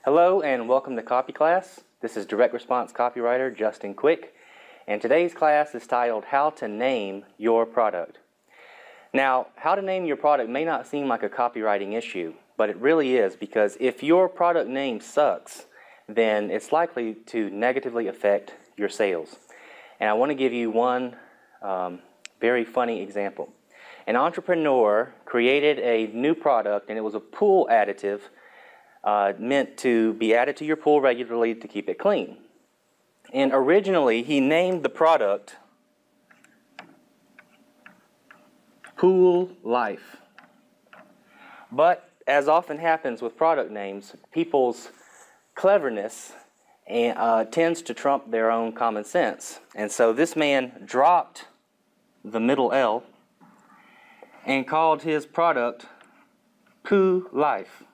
Hello and welcome to Copy Class. This is Direct Response copywriter Justin Quick, and today's class is titled How to Name Your Product. Now, how to name your product may not seem like a copywriting issue, but it really is, because if your product name sucks, then it's likely to negatively affect your sales. And I want to give you one very funny example. An entrepreneur created a new product, and it was a pool additive meant to be added to your pool regularly to keep it clean. And originally, he named the product Pool Life. But as often happens with product names, people's cleverness tends to trump their own common sense. And so this man dropped the middle L and called his product Poo Life.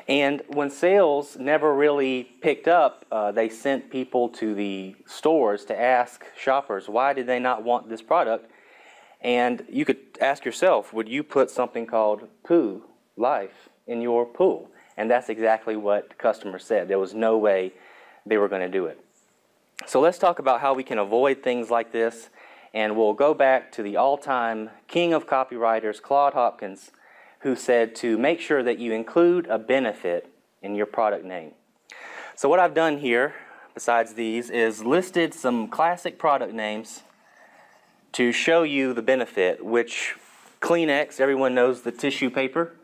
And when sales never really picked up, they sent people to the stores to ask shoppers, why did they not want this product? And you could ask yourself, would you put something called Poo Life in your pool? And that's exactly what customers said. There was no way they were going to do it. So let's talk about how we can avoid things like this. And we'll go back to the all-time king of copywriters, Claude Hopkins, who said to make sure that you include a benefit in your product name. So what I've done here, besides these, is listed some classic product names to show you the benefit, which Kleenex, everyone knows the tissue paper.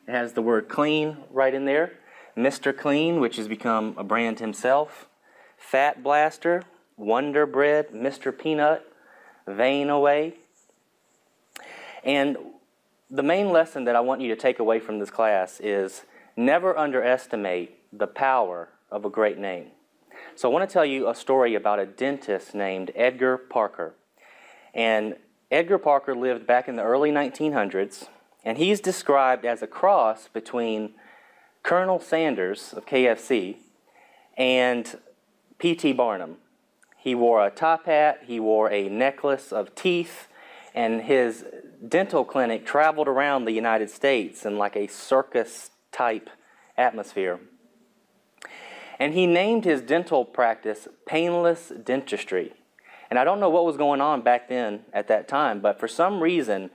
It has the word clean right in there. Mr. Clean, which has become a brand himself. Fat Blaster, Wonder Bread, Mr. Peanut, Vein Away. And the main lesson that I want you to take away from this class is never underestimate the power of a great name. So I want to tell you a story about a dentist named Edgar Parker. And Edgar Parker lived back in the early 1900s, and he's described as a cross between Colonel Sanders of KFC and P.T. Barnum. He wore a top hat, he wore a necklace of teeth, and his dental clinic traveled around the United States in like a circus-type atmosphere. And he named his dental practice Painless Dentistry. And I don't know what was going on back then at that time, but for some reason,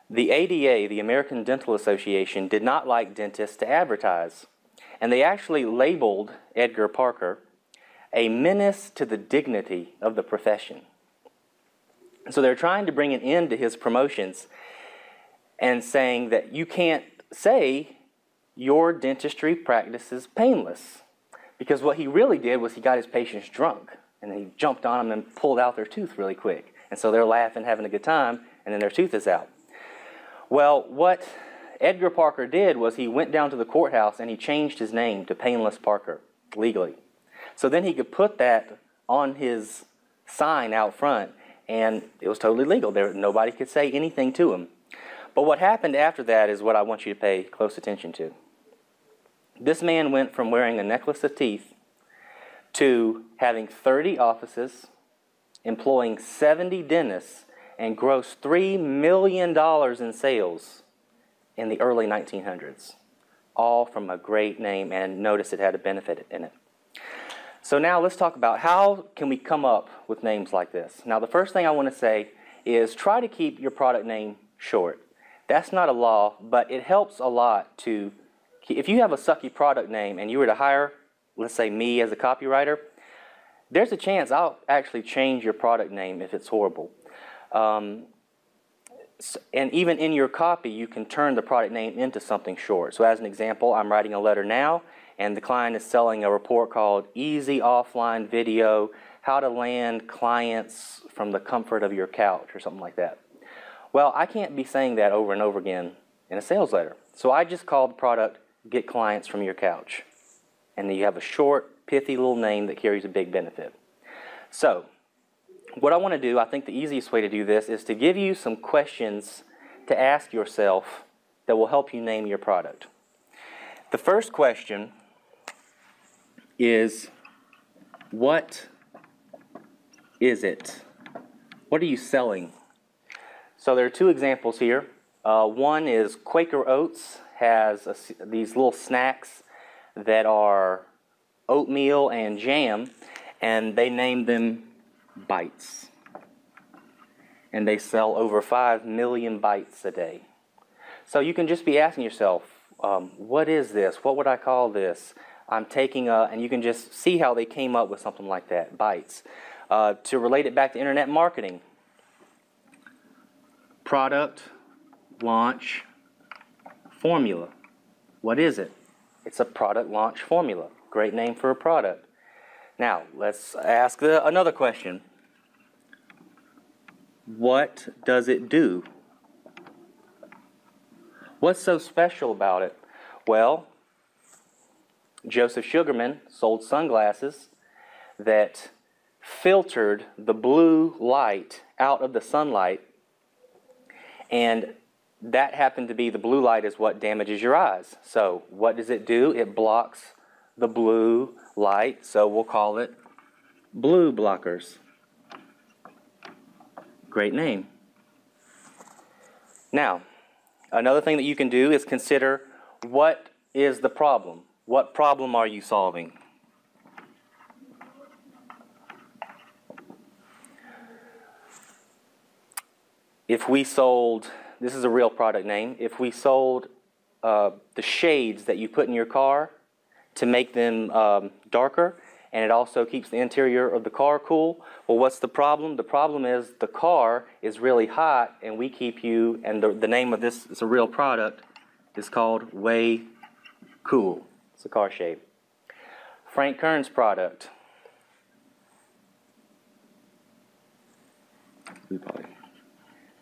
the ADA, the American Dental Association, did not like dentists to advertise. And they actually labeled Edgar Parker a menace to the dignity of the profession. So they're trying to bring an end to his promotions and saying that you can't say your dentistry practice is painless. Because what he really did was he got his patients drunk, and he jumped on them and pulled out their tooth really quick. And so they're laughing, having a good time, and then their tooth is out. Well, what Edgar Parker did was he went down to the courthouse and he changed his name to Painless Parker legally. So then he could put that on his sign out front, and it was totally legal. Nobody could say anything to him. But what happened after that is what I want you to pay close attention to. This man went from wearing a necklace of teeth to having 30 offices, employing 70 dentists, and grossed $3 million in sales in the early 1900s. All from a great name, and notice it had a benefit in it. So now let's talk about how can we come up with names like this. Now the first thing I want to say is try to keep your product name short. That's not a law, but it helps a lot to, if you have a sucky product name and you were to hire, let's say me as a copywriter, there's a chance I'll actually change your product name if it's horrible. And even in your copy, you can turn the product name into something short. So as an example, I'm writing a letter now, and the client is selling a report called Easy Offline Video, How to Land Clients from the Comfort of Your Couch, or something like that. Well, I can't be saying that over and over again in a sales letter. So I just call the product Get Clients from Your Couch. And then you have a short, pithy little name that carries a big benefit. So what I want to do, I think the easiest way to do this is to give you some questions to ask yourself that will help you name your product. The first question is, what is it? What are you selling? So there are two examples here. One is Quaker Oats has these little snacks that are oatmeal and jam, and they named them Bites. And they sell over 5 million bites a day. So you can just be asking yourself, what is this? What would I call this? I'm taking and you can just see how they came up with something like that, Bites. To relate it back to internet marketing, product launch formula. What is it? It's a product launch formula. Great name for a product. Now, let's ask another question. What does it do? What's so special about it? Well, Joseph Sugarman sold sunglasses that filtered the blue light out of the sunlight, and that happened to be the blue light is what damages your eyes. So what does it do? It blocks the blue light, so we'll call it blue blockers. Great name. Now, another thing that you can do is consider, what is the problem? What problem are you solving? If we sold, this is a real product name, if we sold the shades that you put in your car to make them darker, and it also keeps the interior of the car cool, well, what's the problem? The problem is the car is really hot, and we keep you, and the name of this is a real product, is called Way Cool. It's a car shade. Frank Kern's product.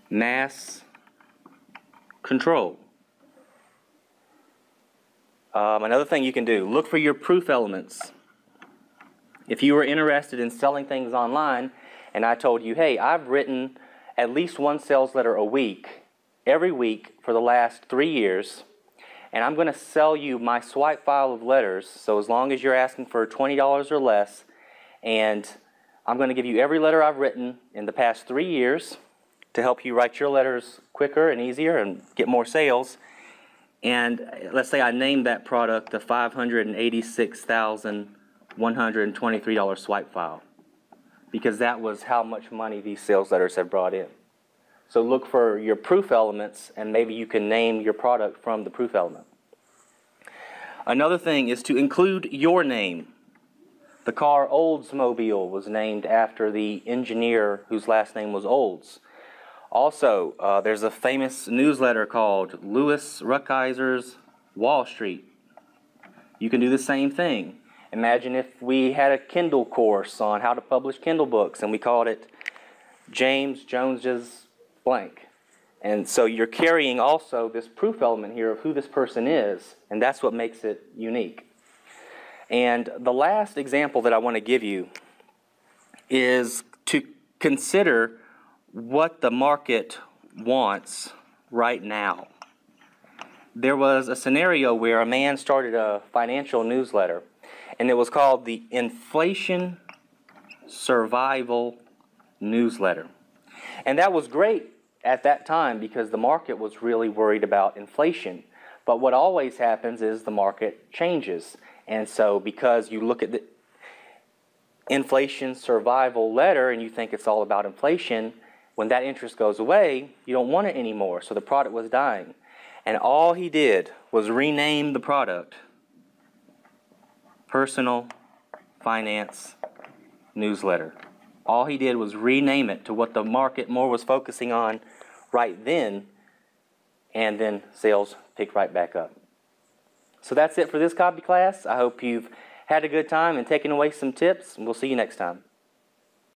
Mass Control. Another thing you can do, look for your proof elements. If you were interested in selling things online, and I told you, hey, I've written at least one sales letter a week, every week for the last 3 years, and I'm going to sell you my swipe file of letters, so as long as you're asking for $20 or less, and I'm going to give you every letter I've written in the past 3 years to help you write your letters quicker and easier and get more sales. And let's say I named that product the $586,123 swipe file, because that was how much money these sales letters have brought in. So look for your proof elements, and maybe you can name your product from the proof element. Another thing is to include your name. The car Oldsmobile was named after the engineer whose last name was Olds. Also, there's a famous newsletter called Louis Rukeyser's Wall Street. You can do the same thing. Imagine if we had a Kindle course on how to publish Kindle books, and we called it James Jones's blank. And so you're carrying also this proof element here of who this person is, and that's what makes it unique. And the last example that I want to give you is to consider what the market wants right now. There was a scenario where a man started a financial newsletter, and it was called the Inflation Survival Newsletter. And that was great at that time because the market was really worried about inflation. But what always happens is the market changes. And so because you look at the Inflation Survival letter and you think it's all about inflation, when that interest goes away, you don't want it anymore. So the product was dying. And all he did was rename the product Personal Finance Newsletter. All he did was rename it to what the market more was focusing on right then, and then sales picked right back up. So that's it for this copy class. I hope you've had a good time and taken away some tips, and we'll see you next time.